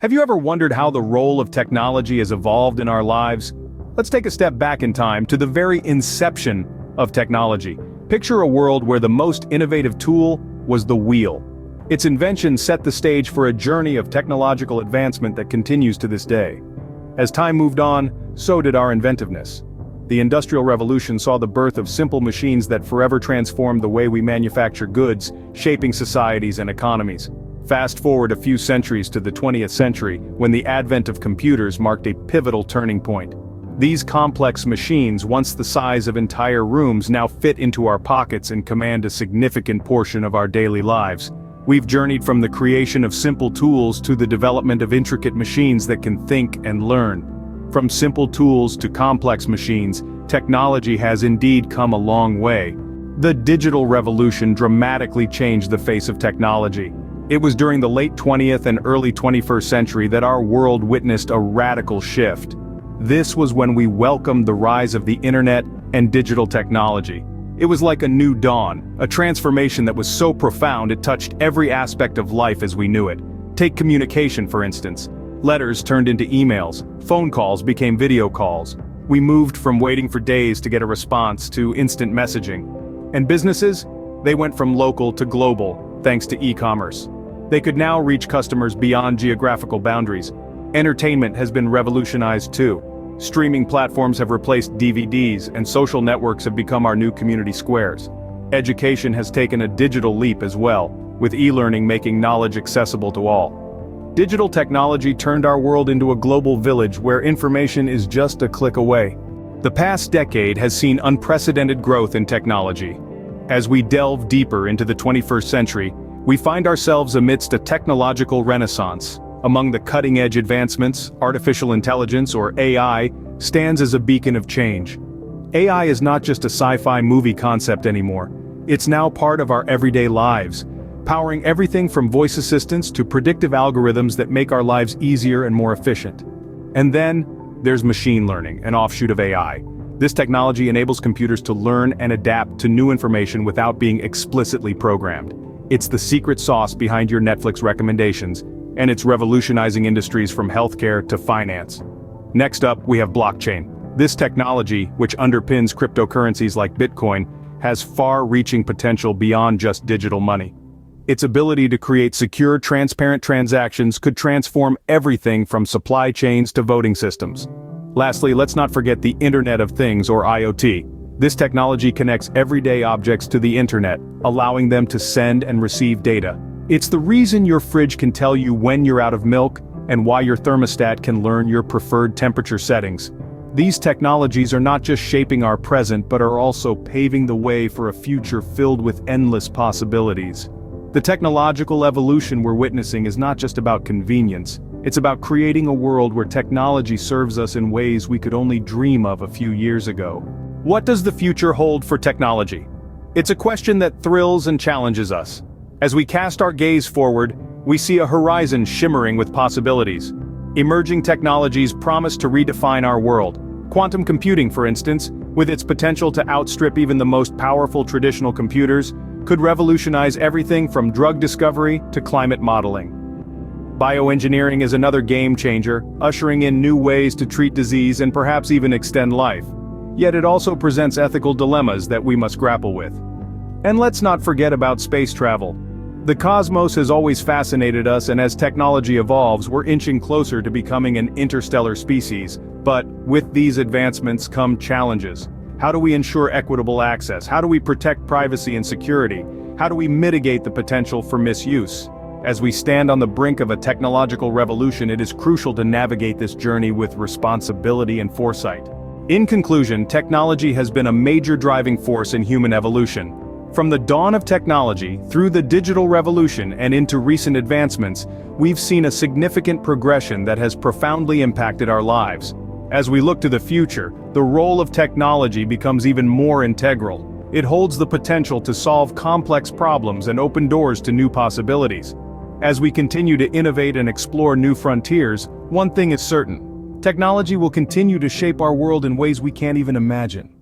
Have you ever wondered how the role of technology has evolved in our lives? Let's take a step back in time to the very inception of technology. Picture a world where the most innovative tool was the wheel. Its invention set the stage for a journey of technological advancement that continues to this day. As time moved on, so did our inventiveness. The Industrial Revolution saw the birth of simple machines that forever transformed the way we manufacture goods, shaping societies and economies. Fast forward a few centuries to the 20th century, when the advent of computers marked a pivotal turning point. These complex machines, once the size of entire rooms, now fit into our pockets and command a significant portion of our daily lives. We've journeyed from the creation of simple tools to the development of intricate machines that can think and learn. From simple tools to complex machines, technology has indeed come a long way. The digital revolution dramatically changed the face of technology. It was during the late 20th and early 21st century that our world witnessed a radical shift. This was when we welcomed the rise of the internet and digital technology. It was like a new dawn, a transformation that was so profound it touched every aspect of life as we knew it. Take communication, for instance. Letters turned into emails, phone calls became video calls. We moved from waiting for days to get a response to instant messaging. And businesses? They went from local to global, thanks to e-commerce. They could now reach customers beyond geographical boundaries. Entertainment has been revolutionized too. Streaming platforms have replaced DVDs, and social networks have become our new community squares. Education has taken a digital leap as well, with e-learning making knowledge accessible to all. Digital technology turned our world into a global village where information is just a click away. The past decade has seen unprecedented growth in technology. As we delve deeper into the 21st century, we find ourselves amidst a technological renaissance. Among the cutting-edge advancements, artificial intelligence, or AI, stands as a beacon of change. AI is not just a sci-fi movie concept anymore. It's now part of our everyday lives, powering everything from voice assistants to predictive algorithms that make our lives easier and more efficient. And then, there's machine learning, an offshoot of AI. This technology enables computers to learn and adapt to new information without being explicitly programmed. It's the secret sauce behind your Netflix recommendations, and it's revolutionizing industries from healthcare to finance. Next up, we have blockchain. This technology, which underpins cryptocurrencies like Bitcoin, has far-reaching potential beyond just digital money. Its ability to create secure, transparent transactions could transform everything from supply chains to voting systems. Lastly, let's not forget the Internet of Things, or IoT. This technology connects everyday objects to the internet, allowing them to send and receive data. It's the reason your fridge can tell you when you're out of milk, and why your thermostat can learn your preferred temperature settings. These technologies are not just shaping our present but are also paving the way for a future filled with endless possibilities. The technological evolution we're witnessing is not just about convenience, it's about creating a world where technology serves us in ways we could only dream of a few years ago. What does the future hold for technology? It's a question that thrills and challenges us. As we cast our gaze forward, we see a horizon shimmering with possibilities. Emerging technologies promise to redefine our world. Quantum computing, for instance, with its potential to outstrip even the most powerful traditional computers, could revolutionize everything from drug discovery to climate modeling. Bioengineering is another game changer, ushering in new ways to treat disease and perhaps even extend life. Yet it also presents ethical dilemmas that we must grapple with. And let's not forget about space travel. The cosmos has always fascinated us, and as technology evolves, we're inching closer to becoming an interstellar species. But with these advancements come challenges. How do we ensure equitable access? How do we protect privacy and security? How do we mitigate the potential for misuse? As we stand on the brink of a technological revolution, it is crucial to navigate this journey with responsibility and foresight. In conclusion, technology has been a major driving force in human evolution. From the dawn of technology, through the digital revolution and into recent advancements, we've seen a significant progression that has profoundly impacted our lives. As we look to the future, the role of technology becomes even more integral. It holds the potential to solve complex problems and open doors to new possibilities. As we continue to innovate and explore new frontiers, one thing is certain: technology will continue to shape our world in ways we can't even imagine.